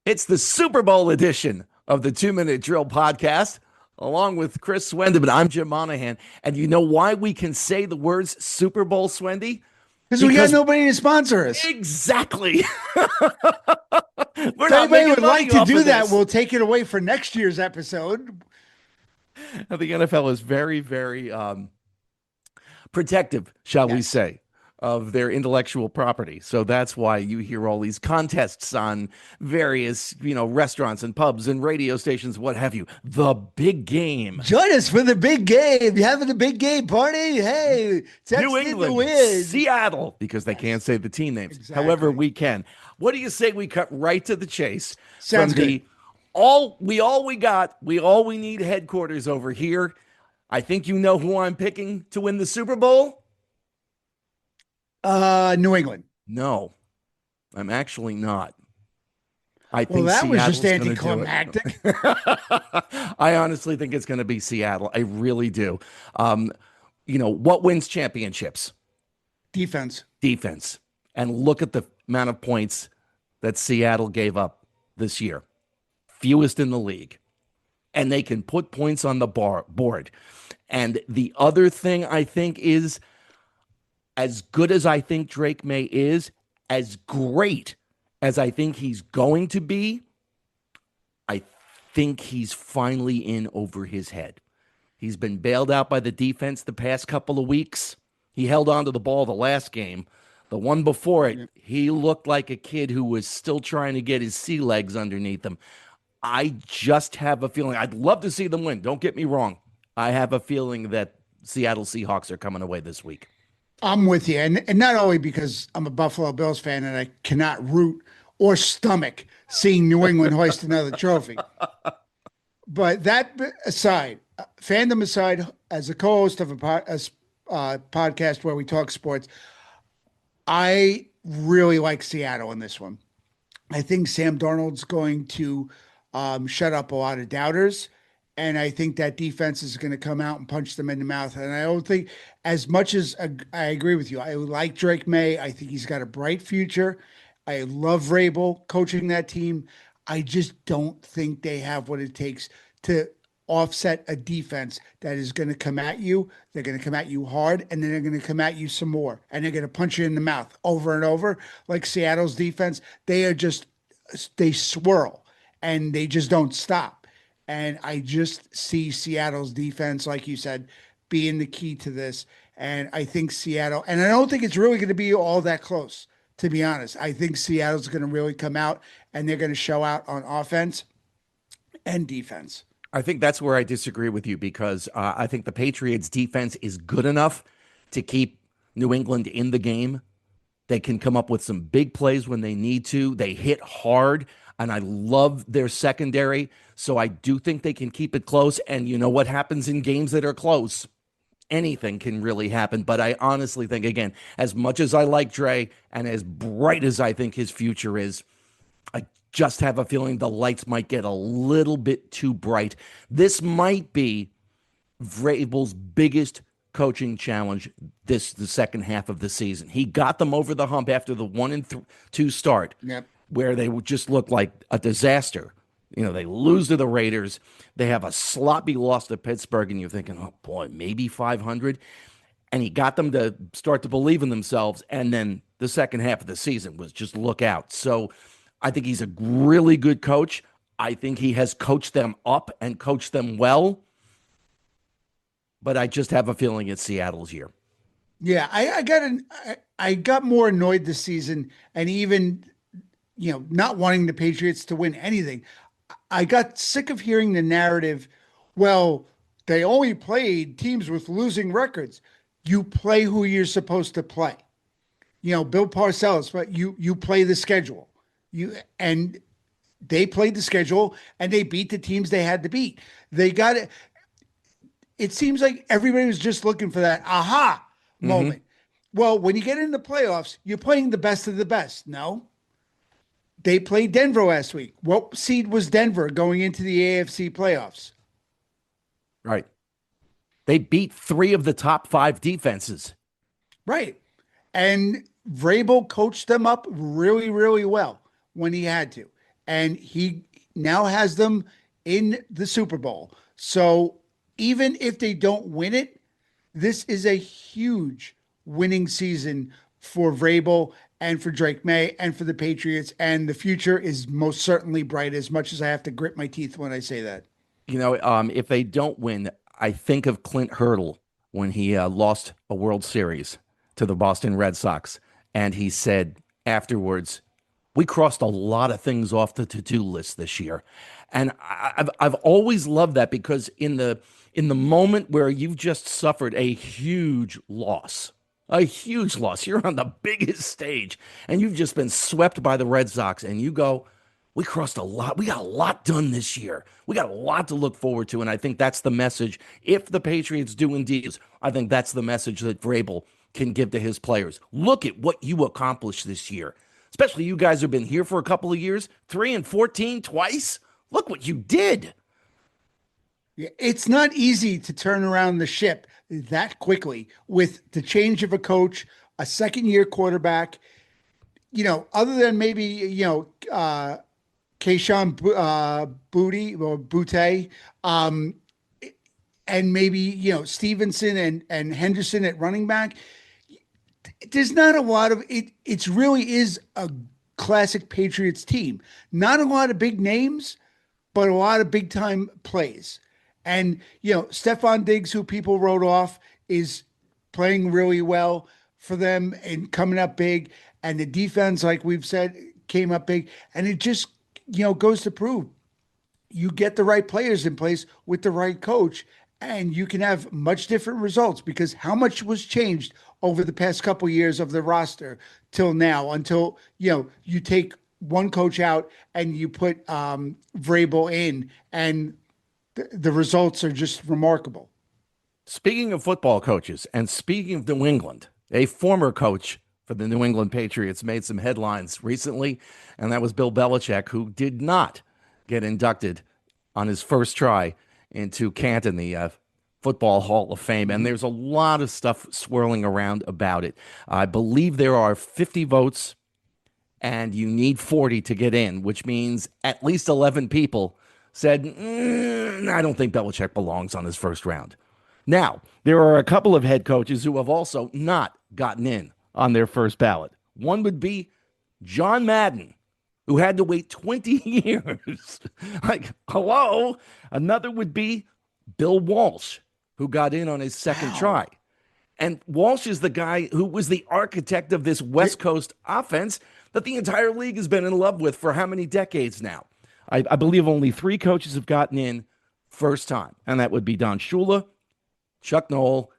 It's the Super Bowl edition of the 2 Minute Drill podcast, along with Chris Swendeman. I'm Jim Monaghan. And you know why we can say the words Super Bowl, Swendy? Because we got Because nobody to sponsor us. exactly. We're If not anybody making would money like to off do of that, this. we'll take it away for next year's episode. The NFL is very, very protective, shall we Yes. say, of their intellectual property. So that's why you hear all these contests on various, restaurants and pubs and radio stations, what have you. The big game. Join us for the big game. You having a big game party? Hey, New text in the England, win. Seattle, because they can't Yes, say the team names. However, exactly. we can. What do you say we cut right to the chase from Sounds good. the all we need headquarters over here? I think you know who I'm picking to win the Super Bowl? New England. No, I'm actually not. I Well, think that was just Seattle's going to do anticlimactic. it. I honestly think it's going to be Seattle. I really do. What wins championships? Defense. Defense. And look at the amount of points that Seattle gave up this year. Fewest in the league. And they can put points on the board. And the other thing I think is, as good as I think Drake May is, as great as I think he's going to be, I think he's finally in over his head. He's been bailed out by the defense the past couple of weeks. He held on to the ball the last game. The one before it, he looked like a kid who was still trying to get his sea legs underneath him. I just have a feeling, I'd love to see them win. Don't get me wrong. I have a feeling that Seattle Seahawks are coming away this week. I'm with you. And not only because I'm a Buffalo Bills fan and I cannot root or stomach seeing New England hoist another trophy. But that aside, fandom aside, as a co-host of a podcast where we talk sports, I really like Seattle in this one. I think Sam Darnold's going to shut up a lot of doubters. And I think that defense is going to come out and punch them in the mouth. And I don't think, as much as I agree with you, I like Drake May. I think he's got a bright future. I love Vrabel coaching that team. I just don't think they have what it takes to offset a defense that is going to come at you. They're going to come at you hard, and then they're going to come at you some more. And they're going to punch you in the mouth over and over. Like Seattle's defense, they swirl and they just don't stop. And I just see Seattle's defense, like you said, being the key to this. And I think Seattle, and I don't think it's really going to be all that close, to be honest. I think Seattle's going to really come out and they're going to show out on offense and defense. I think that's where I disagree with you because I think the Patriots defense is good enough to keep New England in the game. They can come up with some big plays when they need to. They hit hard, and I love their secondary. So I do think they can keep it close. And you know what happens in games that are close? Anything can really happen. But I honestly think, again, as much as I like Dre and as bright as I think his future is, I just have a feeling the lights might get a little bit too bright. This might be Vrabel's biggest coaching challenge the second half of the season. He got them over the hump after the 1-2 start, Yep. where they would just look like a disaster. They lose to the Raiders. They have a sloppy loss to Pittsburgh, and you're thinking, oh boy, maybe 500. And he got them to start to believe in themselves. And then the second half of the season was just look out. So I think he's a really good coach. I think he has coached them up and coached them well. But I just have a feeling it's Seattle's year. Yeah, I got more annoyed this season, and even not wanting the Patriots to win anything. I got sick of hearing the narrative. Well, they only played teams with losing records. You play who you're supposed to play. Bill Parcells, but you play the schedule. And they played the schedule and they beat the teams they had to beat. They got it. It seems like everybody was just looking for that aha moment. Well, when you get in the playoffs, you're playing the best of the best. No, they played Denver last week. What seed was Denver going into the AFC playoffs? Right. They beat 3 of the top 5 defenses. Right. And Vrabel coached them up really, really well when he had to. and he now has them in the Super Bowl. So even if they don't win it, this is a huge winning season for Vrabel and for Drake May and for the Patriots. And the future is most certainly bright, as much as I have to grit my teeth when I say that. If they don't win, I think of Clint Hurdle when he lost a World Series to the Boston Red Sox. And he said afterwards, we crossed a lot of things off the to-do list this year. And I've always loved that, because in the moment where you've just suffered a huge loss, you're on the biggest stage and you've just been swept by the Red Sox, and you go, we crossed a lot. We got a lot done this year. We got a lot to look forward to. And I think that's the message. If the Patriots do indeed, I think that's the message that Vrabel can give to his players. Look at what you accomplished this year. Especially you guys who've been here for a couple of years, 3-14 twice. Look what you did. Yeah, it's not easy to turn around the ship that quickly with the change of a coach, a second-year quarterback. Other than maybe Keyshawn Booty or Butte, and maybe Stevenson and Henderson at running back. There's not a lot of it. It's really is a classic Patriots team. Not a lot of big names, but a lot of big time plays. And Stephon Diggs, who people wrote off, is playing really well for them and coming up big. And the defense, like we've said, came up big. And it just goes to prove you get the right players in place with the right coach, and you can have much different results, because how much was changed over the past couple of years of the roster till now, until you take one coach out and you put Vrabel in, and the results are just remarkable. Speaking of football coaches, and speaking of New England, a former coach for the New England Patriots made some headlines recently, and that was Bill Belichick, who did not get inducted on his first try into Canton, the Football Hall of Fame. And there's a lot of stuff swirling around about it. I believe there are 50 votes, and you need 40 to get in, which means at least 11 people said, I don't think Belichick belongs on his first round. Now, there are a couple of head coaches who have also not gotten in on their first ballot. One would be John Madden, who had to wait 20 years. Like, hello. Another would be Bill Walsh, who got in on his second try. And Walsh is the guy who was the architect of this West Coast offense that the entire league has been in love with for how many decades now? I believe only 3 coaches have gotten in first time, and that would be Don Shula, Chuck Noll,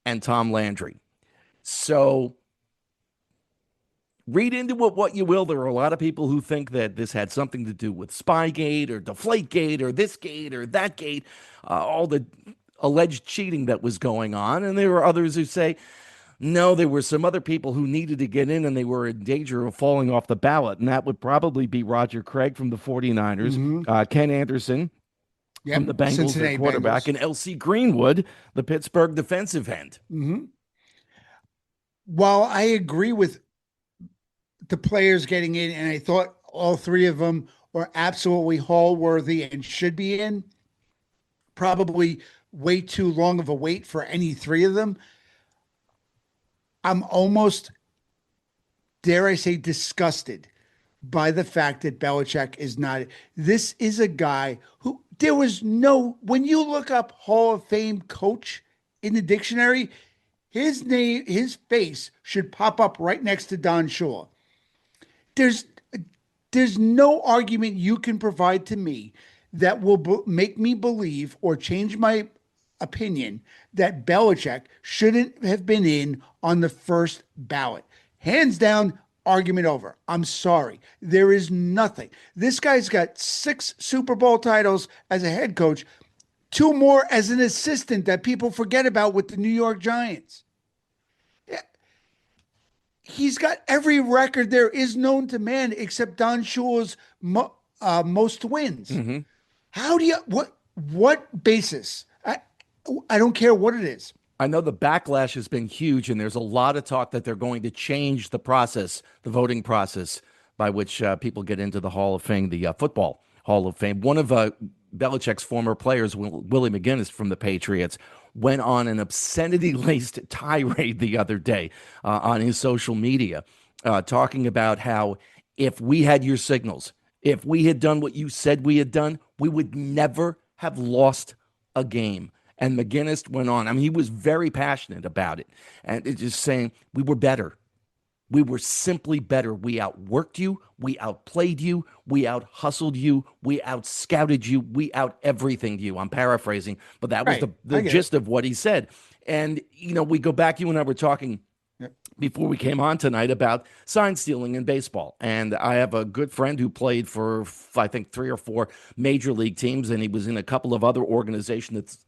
and Tom Landry. So read into it what you will. There are a lot of people who think that this had something to do with Spygate or Deflategate or this gate or that gate, all the alleged cheating that was going on. And there are others who say, no, there were some other people who needed to get in and they were in danger of falling off the ballot. And that would probably be Roger Craig from the 49ers, Ken Anderson from the Bengals, Cincinnati their quarterback, Bengals. and L.C. Greenwood, the Pittsburgh defensive end. While I agree with the players getting in, and I thought all 3 of them were absolutely hall worthy and should be in, probably way too long of a wait for any 3 of them. I'm almost, dare I say, disgusted by the fact that Belichick is not. This is a guy who there was no, when you look up Hall of Fame coach in the dictionary, his name, his face should pop up right next to Don Shula. There's no argument you can provide to me that will make me believe or change my opinion that Belichick shouldn't have been in on the first ballot. Hands down, argument over. I'm sorry. There is nothing. This guy's got 6 Super Bowl titles as a head coach, 2 more as an assistant that people forget about with the New York Giants. He's got every record there is known to man except Don Shula's most wins. How do you, what basis? I don't care what it is. I know the backlash has been huge, and there's a lot of talk that they're going to change the process, the voting process by which people get into the Hall of Fame, the Football Hall of Fame. One of Belichick's former players, Willie McGinnis from the Patriots, went on an obscenity-laced tirade the other day on his social media, talking about how if we had your signals, if we had done what you said we had done, we would never have lost a game. And McGinnis went on. I mean, he was very passionate about it. And it's just saying we were better. We were simply better. We outworked you. We outplayed you. We out-hustled you. We out-scouted you. We out-everythinged you. I'm paraphrasing, but that was the gist of what he said. And, we go back, you and I were talking before we came on tonight about sign stealing in baseball. And I have a good friend who played for, I think, 3 or 4 major league teams, and he was in a couple of other organizations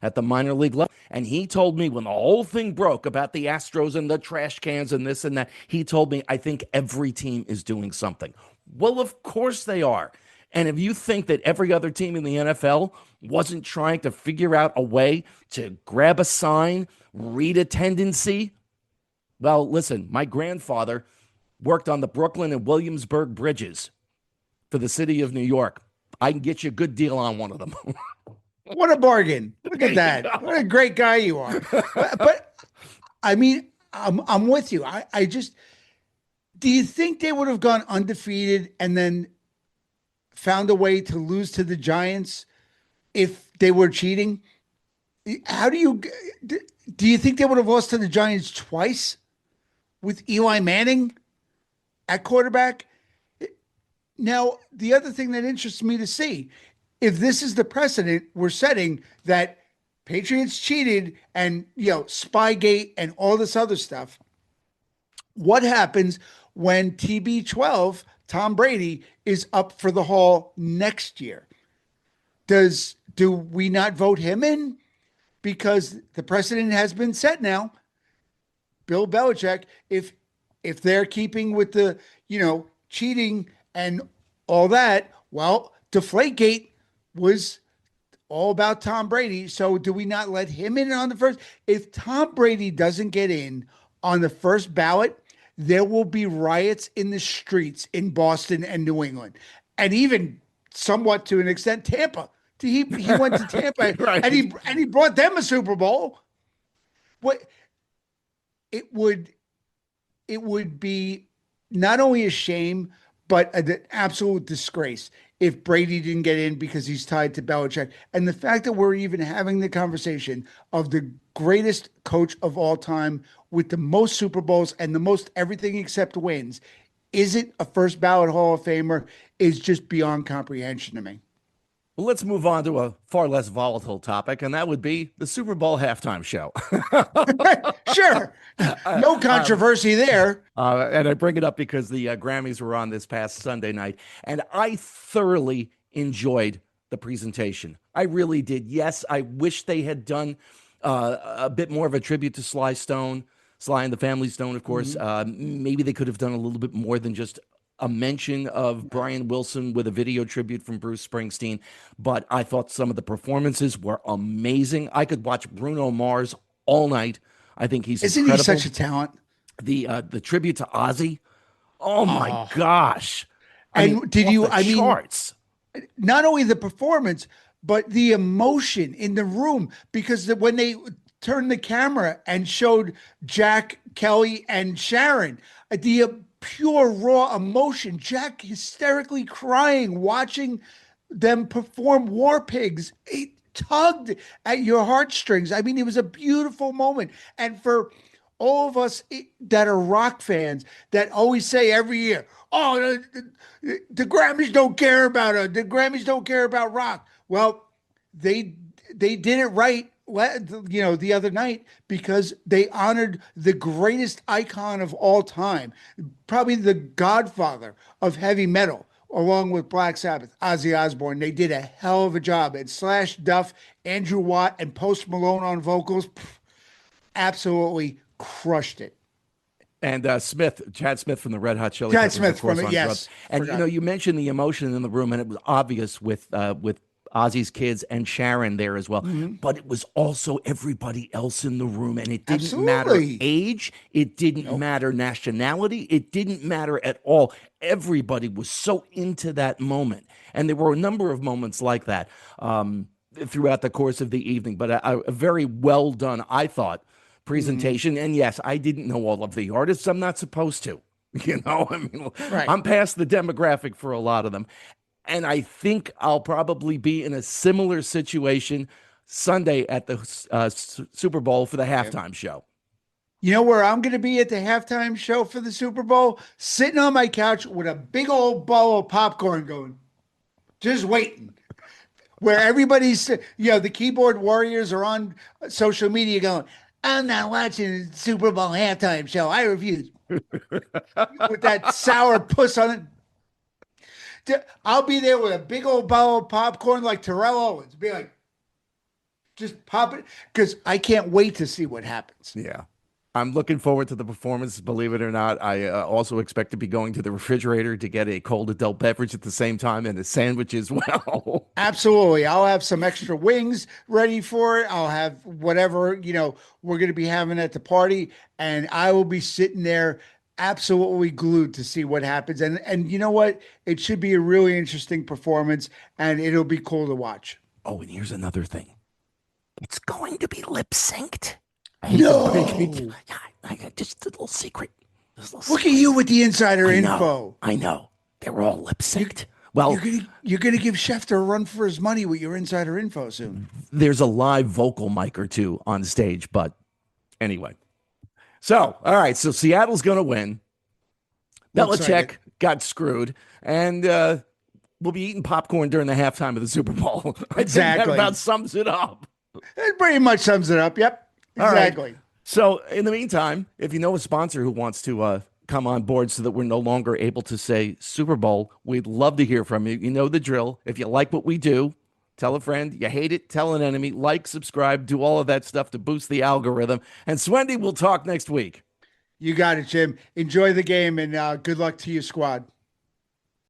at the minor league level. And he told me when the whole thing broke about the Astros and the trash cans and this and that, he told me, I think every team is doing something. Well, of course they are. And if you think that every other team in the NFL wasn't trying to figure out a way to grab a sign, read a tendency, well, listen, my grandfather worked on the Brooklyn and Williamsburg bridges for the city of New York. I can get you a good deal on one of them. What a bargain. Look at that. What a great guy you are. But I mean, I'm with you. I just, do you think they would have gone undefeated and then found a way to lose to the Giants if they were cheating? How do you think they would have lost to the Giants twice with Eli Manning at quarterback? Now, the other thing that interests me to see, if this is the precedent we're setting that Patriots cheated and, Spygate and all this other stuff, what happens when TB12, Tom Brady, is up for the Hall next year? Do we not vote him in? Because the precedent has been set now. Bill Belichick, if they're keeping with the, cheating and all that, well, Deflategate was all about Tom Brady. So do we not let him in on the first? If Tom Brady doesn't get in on the first ballot, there will be riots in the streets in Boston and New England, and even somewhat to an extent Tampa. He went to Tampa right. and he brought them a Super Bowl. What it would be not only a shame, but an absolute disgrace if Brady didn't get in because he's tied to Belichick. And the fact that we're even having the conversation of the greatest coach of all time with the most Super Bowls and the most everything except wins isn't a first ballot Hall of Famer is just beyond comprehension to me. Well, let's move on to a far less volatile topic, and that would be the Super Bowl halftime show. Sure. No controversy there. And I bring it up because the Grammys were on this past Sunday night, and I thoroughly enjoyed the presentation. I really did. Yes, I wish they had done a bit more of a tribute to Sly and the Family Stone, of course. Mm-hmm. Maybe they could have done a little bit more than just a mention of Brian Wilson with a video tribute from Bruce Springsteen, but I thought some of the performances were amazing. I could watch Bruno Mars all night. I think he's incredible. Isn't he such a talent? The tribute to Ozzy. Oh my gosh. Charts. Not only the performance, but the emotion in the room, because when they turned the camera and showed Jack, Kelly, and Sharon, the pure raw emotion, Jack hysterically crying, watching them perform War Pigs. It tugged at your heartstrings. I mean, it was a beautiful moment. And for all of us that are rock fans that always say every year, oh, the Grammys don't care about it. The Grammys don't care about rock. Well, they did it right, the other night, because they honored the greatest icon of all time, probably the godfather of heavy metal, along with Black Sabbath, Ozzy Osbourne. They did a hell of a job. And Slash, Duff, Andrew Watt, and Post Malone on vocals, absolutely crushed it. And Chad Smith from the Red Hot Chili Peppers. Chad Smith from it, yes. And you mentioned the emotion in the room, and it was obvious with Ozzy's kids and Sharon there as well. Mhm. But it was also everybody else in the room. And it didn't matter Absolutely. age, it didn't Nope. matter nationality, it didn't matter at all. Everybody was so into that moment. And there were a number of moments like that throughout the course of the evening. But a very well done, I thought, Mhm. presentation. And yes, I didn't know all of the artists. I'm not supposed to. I mean, Right. I'm past the demographic for a lot of them. And I think I'll probably be in a similar situation Sunday at the Super Bowl for the Yep. halftime show. You know where I'm going to be at the halftime show for the Super Bowl? Sitting on my couch with a big old bowl of popcorn going, just waiting. Where everybody's, the keyboard warriors are on social media going, I'm not watching the Super Bowl halftime show. I refuse. With that sour puss on it. I'll be there with a big old bowl of popcorn like Terrell Owens. Be like, just pop it. Because I can't wait to see what happens. Yeah. I'm looking forward to the performance. Believe it or not, I also expect to be going to the refrigerator to get a cold adult beverage at the same time and a sandwich as well. Absolutely. I'll have some extra wings ready for it. I'll have whatever, we're going to be having at the party. And I will be sitting there absolutely glued to see what happens. And you know what? It should be a really interesting performance and it'll be cool to watch. Oh, and here's another thing. It's going to be lip synced. I hate to break it. No. Yeah, I got just a little secret. Look at you with the insider info. I know. They're all lip synced. Well, You're gonna give Schefter a run for his money with your insider info soon. there's a live vocal mic or two on stage, but anyway. So, all right. So Seattle's going to win. I'm Belichick excited. got screwed, and we'll be eating popcorn during the halftime of the Super Bowl. I think that Exactly. about sums it up. That pretty much sums it up. Yep. All right. Exactly. So, in the meantime, if you know a sponsor who wants to come on board so that we're no longer able to say Super Bowl, we'd love to hear from you. You know the drill. If you like what we do, tell a friend. You hate it, tell an enemy. Like, subscribe, do all of that stuff to boost the algorithm. And Swendy, we'll talk next week. You got it, Jim. Enjoy the game and good luck to you, squad.